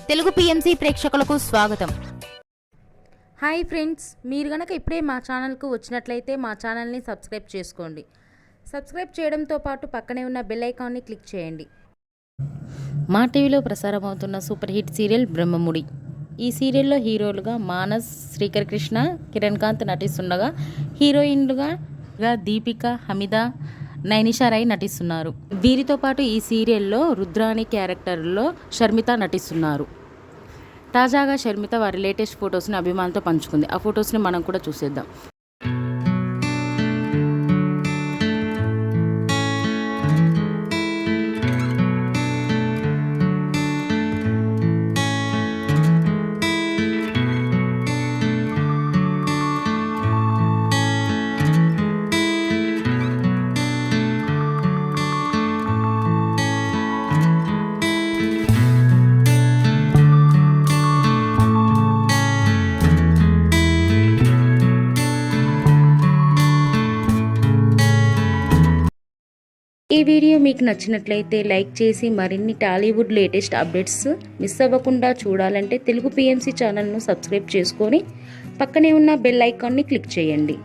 Telugu PMC ప్రేక్షకులకు స్వాగతం. Hi friends, మీరు గనక ఇప్పుడే మా ఛానల్కు వచ్చినట్లయితే మా ఛానల్ని సబ్స్క్రైబ్ చేసుకోండి. సబ్స్క్రైబ్ చేయడంతో పాటు పక్కనే ఉన్న బెల్ ఐకాన్ని క్లిక్ చేయండి. మా టీవీలో ప్రసారమవుతున్న సూపర్ హిట్ సీరియల్ బ్రహ్మముడి. ఈ సీరియల్లో హీరోలుగా మానస్, శ్రీకర్ కృష్ణ, కిరణ్ కాంత్ నటిస్తుండగా హీరోయిన్లుగా దీపిక, హమిద, నైనిషా రాయ్ నటిస్తున్నారు. వీరితో పాటు ఈ సీరియల్లో రుద్రాణి క్యారెక్టర్లో షర్మిత నటిస్తున్నారు. తాజాగా షర్మిత వారి లేటెస్ట్ ఫొటోస్ని అభిమానులతో పంచుకుంది. ఆ ఫొటోస్ని మనం కూడా చూసేద్దాం. ఈ వీడియో మీకు నచ్చినట్లయితే లైక్ చేసి మరిన్ని టాలీవుడ్ లేటెస్ట్ అప్డేట్స్ మిస్ అవ్వకుండా చూడాలంటే తెలుగు పిఎంసి ఛానల్ను సబ్స్క్రైబ్ చేసుకొని పక్కనే ఉన్న బెల్ ఐకాన్ని క్లిక్ చేయండి.